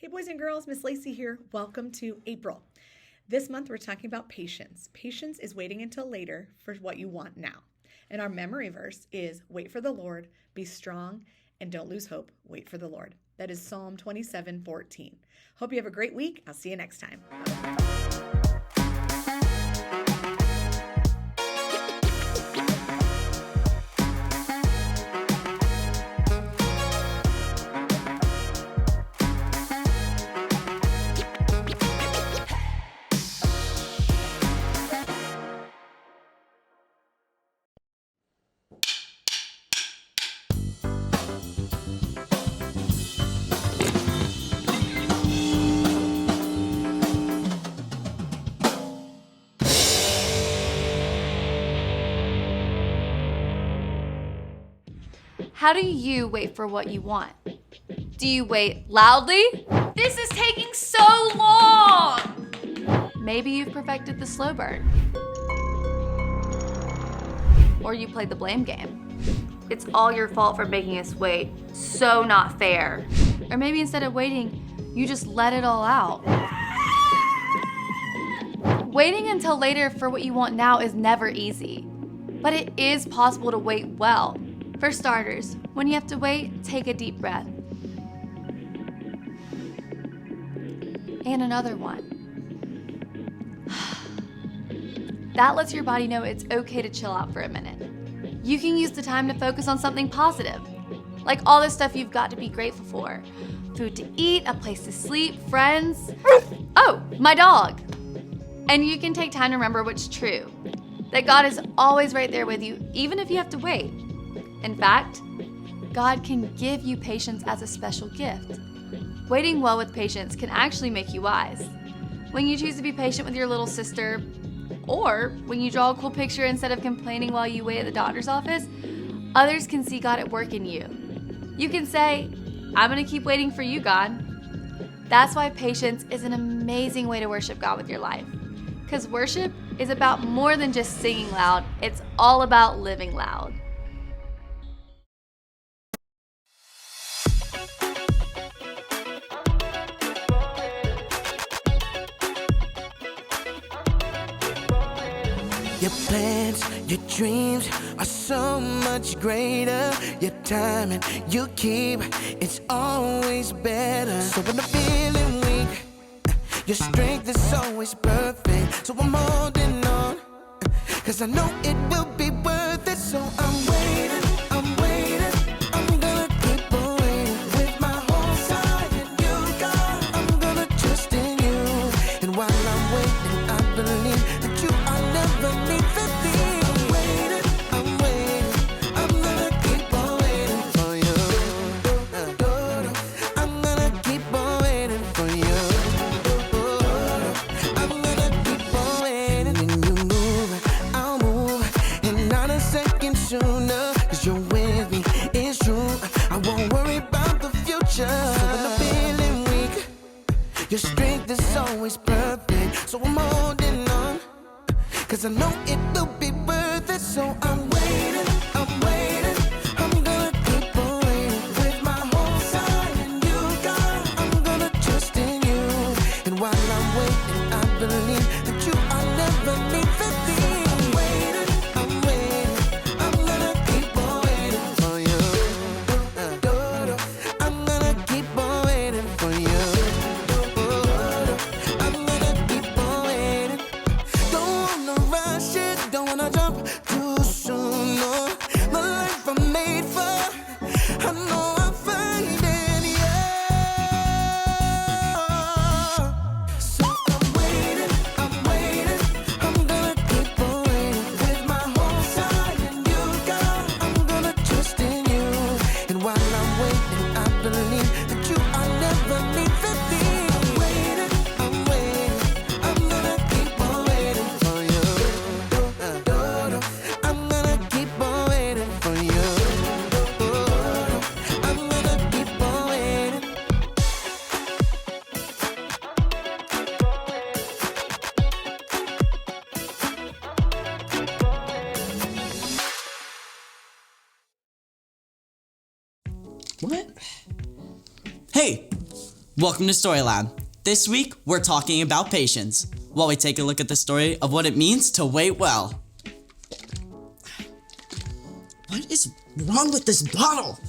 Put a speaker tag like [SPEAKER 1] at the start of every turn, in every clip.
[SPEAKER 1] Hey boys and girls, Miss Lacey here. Welcome to April. This month we're talking about patience. Patience is waiting until later for what you want now. And our memory verse is wait for the Lord, be strong, and don't lose hope. Wait for the Lord. That is Psalm 27:14. Hope you have a great week. I'll see you next time.
[SPEAKER 2] How do you wait for what you want? Do you wait loudly? This is taking so long! Maybe you've perfected the slow burn. Or you played the blame game. It's all your fault for making us wait. So not fair. Or maybe instead of waiting, you just let it all out. Waiting until later for what you want now is never easy. But it is possible to wait well. For starters, when you have to wait, take a deep breath. And another one. That lets your body know it's okay to chill out for a minute. You can use the time to focus on something positive, like all the stuff you've got to be grateful for. Food to eat, a place to sleep, friends. Oh, my dog. And you can take time to remember what's true, that God is always right there with you, even if you have to wait. In fact, God can give you patience as a special gift. Waiting well with patience can actually make you wise. When you choose to be patient with your little sister, or when you draw a cool picture instead of complaining while you wait at the doctor's office, others can see God at work in you. You can say, I'm gonna keep waiting for you, God. That's why patience is an amazing way to worship God with your life. Because worship is about more than just singing loud, it's all about living loud.
[SPEAKER 3] Your plans, your dreams are so much greater. Your timing, you keep, it's always better. So when I'm feeling weak, your strength is always perfect. So I'm holding on, cause I know it will be worth it. So I'm waiting, I'm gonna keep on waiting. With my whole side and you, God, I'm gonna trust in you. And while I'm waiting, I believe that you are never leaving me. I'm waiting, I'm gonna keep on waiting for you. I'm gonna keep on waiting for you. I'm gonna keep on waiting. When you move, I'll move, and not a second sooner. Cause you're with me, it's true. I won't worry about the future. So when I'm feeling weak, your strength is always perfect. So I'm holding on, cause I know it will be worth it. So I'm waiting, I'm gonna keep on waiting. With my whole side and you, God, I'm gonna trust in you. And while I'm waiting, I believe that you are never leaving me. I'm waiting, I'm gonna keep on waiting for you. I'm gonna keep on waiting for you. I'm gonna keep on waiting. Don't wanna rush it, don't wanna jump too soon, no. The life I'm made for, I know I'll find it, yeah. So I'm waiting, I'm gonna keep on waiting. With my whole side and you, God, I'm gonna trust in you. And while I'm waiting, I believe that you are never leaving me. I'm waiting, I'm gonna keep on waiting for you. I'm gonna keep on waiting for you. I'm gonna keep on waiting.
[SPEAKER 4] What? Hey, Welcome to Story Lab. This week, we're talking about patience, while we take a look at the story of what it means to wait well. What is wrong with this bottle?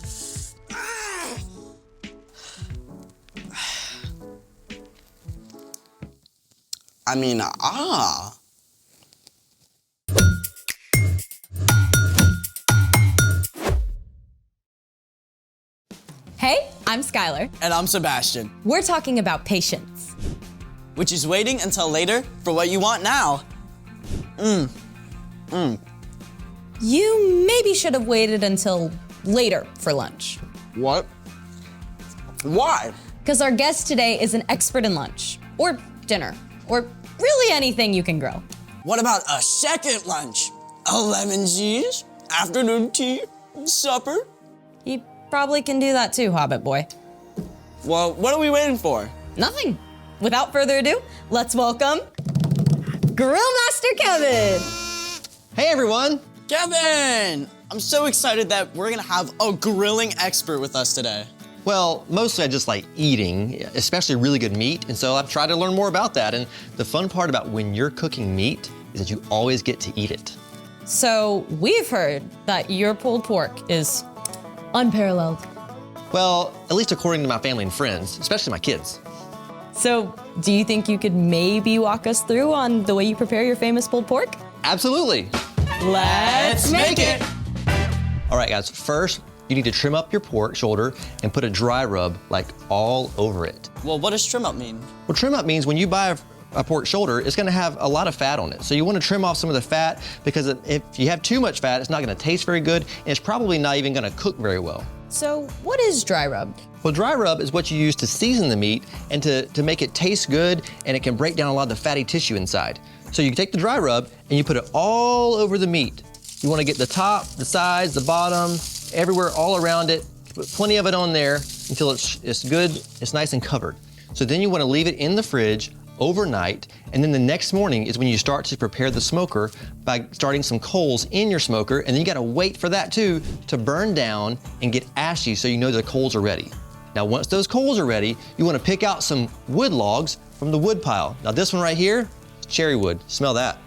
[SPEAKER 5] Hey, I'm Skylar.
[SPEAKER 4] And I'm Sebastian,
[SPEAKER 5] We're talking about patience.
[SPEAKER 4] which is waiting until later for what you want now.
[SPEAKER 5] You maybe should have waited until later for lunch.
[SPEAKER 4] What? Why?
[SPEAKER 5] Because our guest today is an expert in lunch, or dinner, or really anything you can grill.
[SPEAKER 4] What about a second lunch? A lemon cheese, afternoon tea, supper?
[SPEAKER 5] You probably can do that too, Hobbit boy.
[SPEAKER 4] Well, what are we waiting for?
[SPEAKER 5] Nothing. Without further ado, let's welcome Grill Master Kevin.
[SPEAKER 6] Hey everyone!
[SPEAKER 4] Kevin! I'm so excited that we're gonna have a grilling expert with us today.
[SPEAKER 6] Well, mostly I just like eating, especially really good meat, and so I've tried to learn more about that. And the fun part about when you're cooking meat is that you always get to eat it.
[SPEAKER 5] So we've heard that your pulled pork is unparalleled.
[SPEAKER 6] Well, at least according to my family and friends, especially my kids.
[SPEAKER 5] So do you think you could maybe walk us through on the way you prepare your famous pulled pork?
[SPEAKER 6] Absolutely!
[SPEAKER 5] Let's make it!
[SPEAKER 6] All right guys, first you need to trim up your pork shoulder and put a dry rub like all over it.
[SPEAKER 4] Well, what does trim up mean?
[SPEAKER 6] Well, trim up means when you buy a pork shoulder, it's gonna have a lot of fat on it. So you wanna trim off some of the fat because if you have too much fat, it's not gonna taste very good and it's probably not even gonna cook very well.
[SPEAKER 5] So what is dry rub?
[SPEAKER 6] Well, dry rub is what you use to season the meat and to make it taste good, and it can break down a lot of the fatty tissue inside. So you take the dry rub and you put it all over the meat. You wanna get the top, the sides, the bottom, everywhere, all around it. Put plenty of it on there until it's good, it's nice and covered. So then you wanna leave it in the fridge overnight, and then the next morning is when you start to prepare the smoker by starting some coals in your smoker, and then you gotta wait for that too to burn down and get ashy so you know the coals are ready. Now once those coals are ready, you wanna pick out some wood logs from the wood pile. Now this one right here, cherry wood, smell that.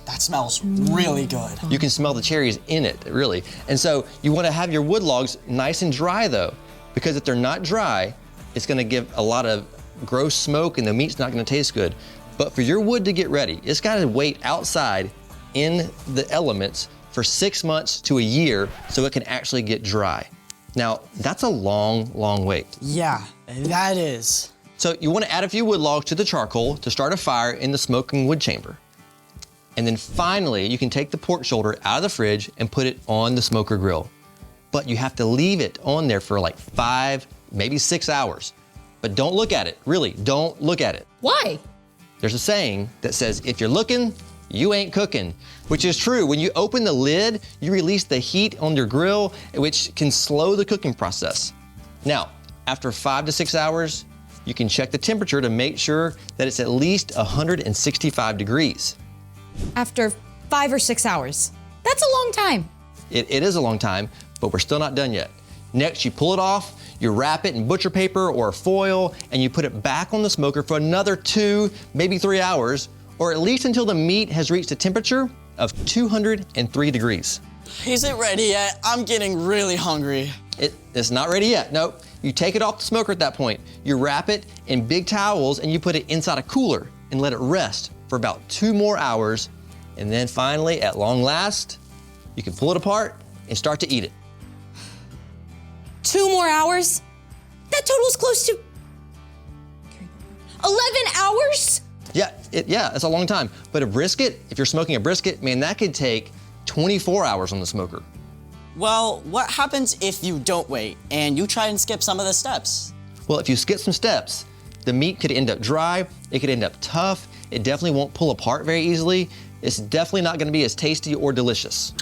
[SPEAKER 4] That smells really good.
[SPEAKER 6] You can smell the cherries in it, really. And so you wanna have your wood logs nice and dry though, because if they're not dry, it's gonna give a lot of gross smoke and the meat's not gonna taste good. But for your wood to get ready, it's gotta wait outside in the elements for 6 months to a year so it can actually get dry. Now, that's a long, long wait.
[SPEAKER 4] Yeah, that is.
[SPEAKER 6] So you wanna add a few wood logs to the charcoal to start a fire in the smoking wood chamber. And then finally, you can take the pork shoulder out of the fridge and put it on the smoker grill. But you have to leave it on there for like 5, maybe 6 hours. But don't look at it, really, don't look at it.
[SPEAKER 5] Why?
[SPEAKER 6] There's a saying that says, if you're looking, you ain't cooking, which is true. When you open the lid, you release the heat on your grill, which can slow the cooking process. Now, after 5 to 6 hours, you can check the temperature to make sure that it's at least 165 degrees.
[SPEAKER 5] After 5 or 6 hours. That's a long time.
[SPEAKER 6] It is a long time, but we're still not done yet. Next, you pull it off, you wrap it in butcher paper or foil, and you put it back on the smoker for another 2, maybe 3 hours, or at least until the meat has reached a temperature of 203 degrees.
[SPEAKER 4] Is it ready yet? I'm getting really hungry.
[SPEAKER 6] It's not ready yet, nope. You take it off the smoker at that point. You wrap it in big towels and you put it inside a cooler and let it rest for about 2 more hours. And then finally, at long last, you can pull it apart and start to eat it.
[SPEAKER 5] 2 more hours? That totals close to 11 hours?
[SPEAKER 6] Yeah, it's a long time. But a brisket, if you're smoking a brisket, man, that could take 24 hours on the smoker.
[SPEAKER 4] Well, what happens if you don't wait and you try and skip some of the steps?
[SPEAKER 6] Well, if you skip some steps, the meat could end up dry, it could end up tough, it definitely won't pull apart very easily, it's definitely not gonna be as tasty or delicious.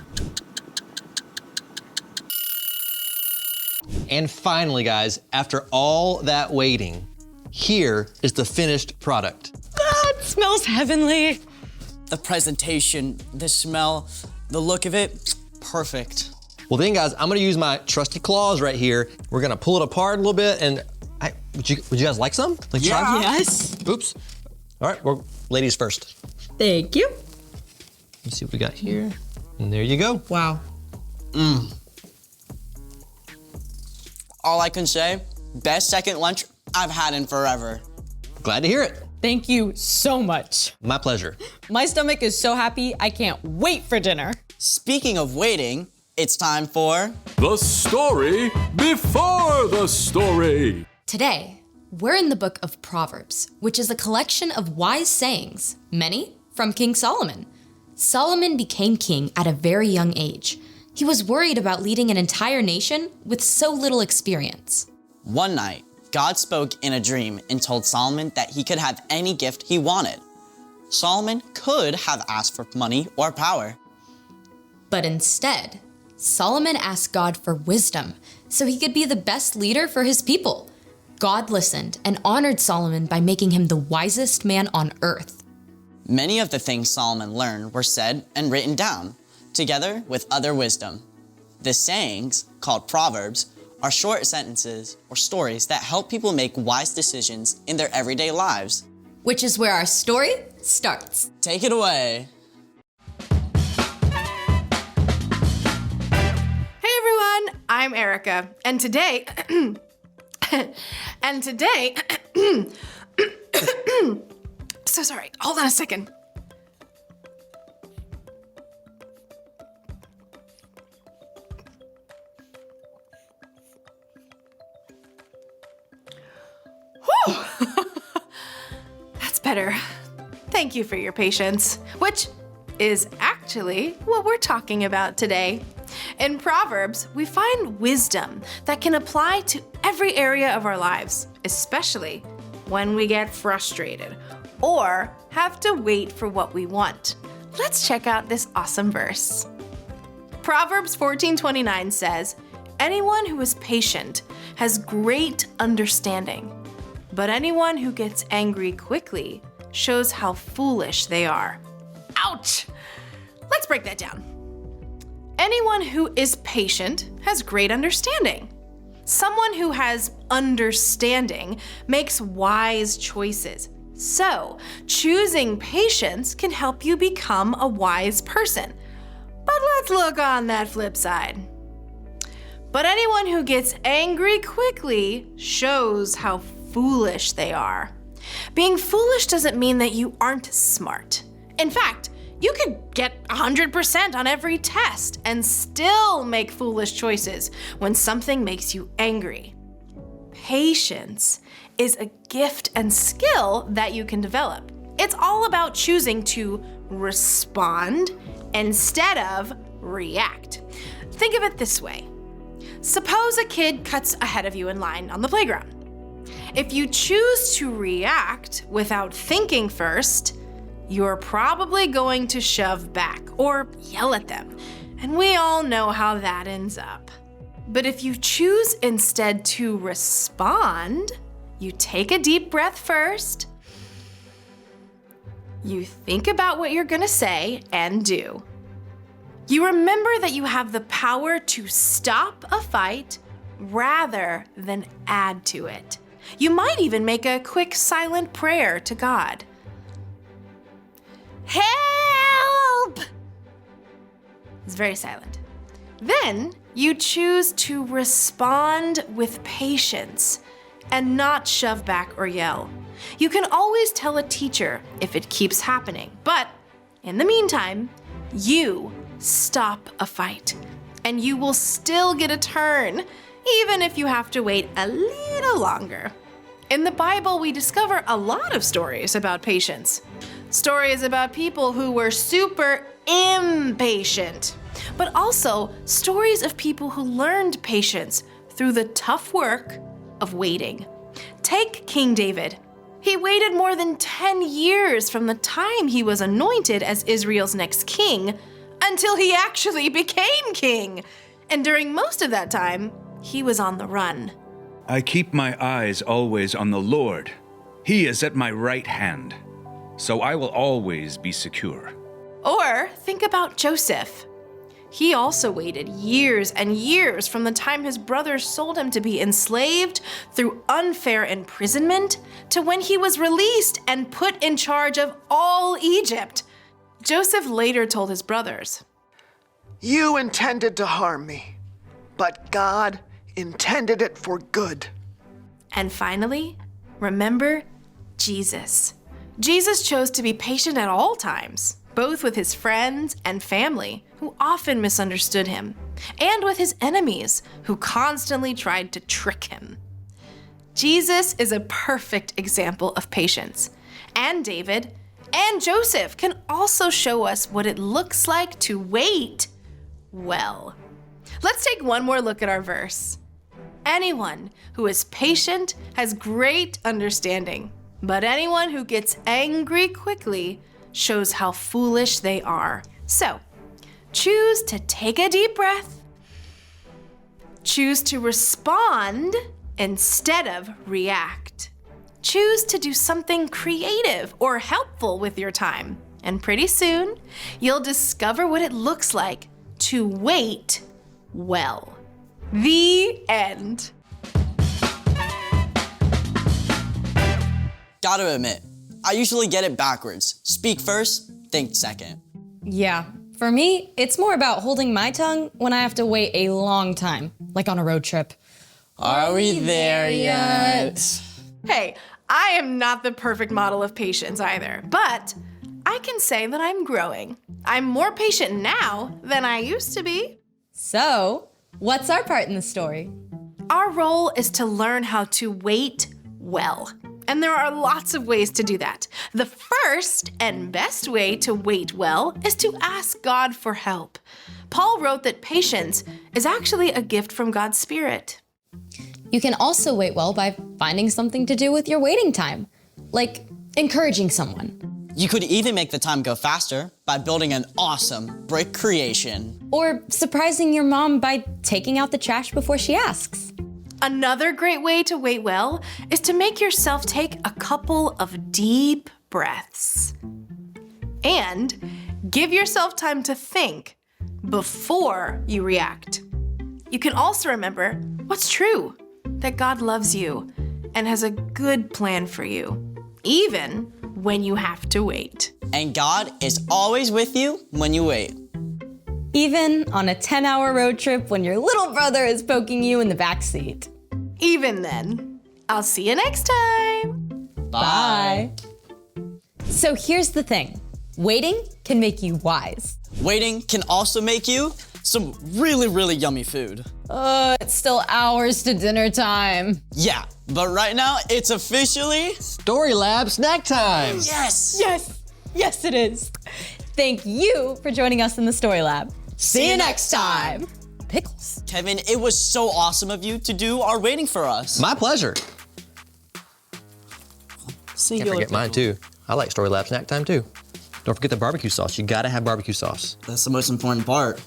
[SPEAKER 6] And finally, guys, after all that waiting, here is the finished product.
[SPEAKER 5] That smells heavenly.
[SPEAKER 4] The presentation, the smell, the look of it, perfect.
[SPEAKER 6] Well then, guys, I'm gonna use my trusty claws right here. We're gonna pull it apart a little bit, and Would you guys like some? Like try some?
[SPEAKER 4] Yes.
[SPEAKER 6] Oops. All right, well, ladies first.
[SPEAKER 5] Thank you.
[SPEAKER 6] Let's see what we got here. And there you go.
[SPEAKER 5] Wow.
[SPEAKER 4] All I can say, best second lunch I've had in forever.
[SPEAKER 6] Glad to hear it.
[SPEAKER 5] Thank you so much.
[SPEAKER 6] My pleasure.
[SPEAKER 5] My stomach is so happy, I can't wait for dinner.
[SPEAKER 4] Speaking of waiting, it's time for...
[SPEAKER 7] The story before the story.
[SPEAKER 8] Today, we're in the book of Proverbs, which is a collection of wise sayings, many from King Solomon. Solomon became king at a very young age. He was worried about leading an entire nation with so little experience.
[SPEAKER 4] One night, God spoke in a dream and told Solomon that he could have any gift he wanted. Solomon could have asked for money or power.
[SPEAKER 8] But instead, Solomon asked God for wisdom so he could be the best leader for his people. God listened and honored Solomon by making him the wisest man on earth.
[SPEAKER 4] Many of the things Solomon learned were said and written down, together with other wisdom. The sayings, called Proverbs, are short sentences or stories that help people make wise decisions in their everyday lives.
[SPEAKER 8] Which is where our story starts.
[SPEAKER 4] Take it away.
[SPEAKER 1] Hey everyone, I'm Erica, and today, so sorry, hold on a second. Whew. That's better. Thank you for your patience, which is actually what we're talking about today. In Proverbs, we find wisdom that can apply to every area of our lives, especially when we get frustrated or have to wait for what we want. Let's check out this awesome verse. Proverbs 14:29 says, "Anyone who is patient has great understanding, but anyone who gets angry quickly shows how foolish they are." Ouch! Let's break that down. Anyone who is patient has great understanding. Someone who has understanding makes wise choices. So, choosing patience can help you become a wise person. But let's look on that flip side. But anyone who gets angry quickly shows how foolish they are. Being foolish doesn't mean that you aren't smart. In fact, you could get 100% on every test and still make foolish choices when something makes you angry. Patience is a gift and skill that you can develop. It's all about choosing to respond instead of react. Think of it this way. Suppose a kid cuts ahead of you in line on the playground. If you choose to react without thinking first, you're probably going to shove back or yell at them, and we all know how that ends up. But if you choose instead to respond, you take a deep breath first, you think about what you're gonna say and do. You remember that you have the power to stop a fight rather than add to it. You might even make a quick silent prayer to God. Help! It's very silent. Then you choose to respond with patience and not shove back or yell. You can always tell a teacher if it keeps happening, but in the meantime, you stop a fight and you will still get a turn, even if you have to wait a little longer. In the Bible, we discover a lot of stories about patience. Stories about people who were super impatient, but also stories of people who learned patience through the tough work of waiting. Take King David. He waited more than 10 years from the time he was anointed as Israel's next king until he actually became king. And during most of that time, he was on the run.
[SPEAKER 9] I keep my eyes always on the Lord. He is at my right hand, so I will always be secure.
[SPEAKER 1] Or think about Joseph.
[SPEAKER 10] He also waited years and years from the time his brothers sold him to be enslaved through unfair imprisonment to when he was released and put in charge of all Egypt. Joseph later told his brothers,
[SPEAKER 11] "You intended to harm me, but God intended it for good."
[SPEAKER 10] And finally, remember Jesus. Jesus chose to be patient at all times, both with his friends and family, who often misunderstood him, and with his enemies, who constantly tried to trick him. Jesus is a perfect example of patience, and David and Joseph can also show us what it looks like to wait well. Let's take one more look at our verse. Anyone who is patient has great understanding, but anyone who gets angry quickly shows how foolish they are. So, choose to take a deep breath. Choose to respond instead of react. Choose to do something creative or helpful with your time. And pretty soon, you'll discover what it looks like to wait well. The end.
[SPEAKER 4] Gotta admit, I usually get it backwards. Speak first, think second.
[SPEAKER 8] Yeah, for me, it's more about holding my tongue when I have to wait a long time, like on a road trip.
[SPEAKER 4] Are we there yet?
[SPEAKER 10] Hey, I am not the perfect model of patience either, but I can say that I'm growing. I'm more patient now than I used to be.
[SPEAKER 8] So, what's our part in the story?
[SPEAKER 10] Our role is to learn how to wait well. And there are lots of ways to do that. The first and best way to wait well is to ask God for help. Paul wrote that patience is actually a gift from God's Spirit.
[SPEAKER 8] You can also wait well by finding something to do with your waiting time, like encouraging someone.
[SPEAKER 4] You could even make the time go faster by building an awesome brick creation.
[SPEAKER 8] Or surprising your mom by taking out the trash before she asks.
[SPEAKER 10] Another great way to wait well is to make yourself take a couple of deep breaths. And give yourself time to think before you react. You can also remember what's true, that God loves you and has a good plan for you, even when you have to wait.
[SPEAKER 4] And God is always with you when you wait.
[SPEAKER 8] Even on a 10-hour road trip when your little brother is poking you in the backseat.
[SPEAKER 10] Even then. I'll see you next time.
[SPEAKER 8] Bye. So here's the thing. Waiting can make you wise.
[SPEAKER 4] Waiting can also make you some really, really yummy food.
[SPEAKER 8] It's still hours to dinner time.
[SPEAKER 4] Yeah, but right now it's officially
[SPEAKER 6] Story Lab snack time.
[SPEAKER 4] Yes!
[SPEAKER 8] Yes, it is. Thank you for joining us in the Story Lab. See you next time. Pickles.
[SPEAKER 4] Kevin, it was so awesome of you to do our waiting for us.
[SPEAKER 6] My pleasure. Can't forget mine too. I like Story Lab snack time too. Don't forget the barbecue sauce. You gotta have barbecue sauce.
[SPEAKER 4] That's the most important part.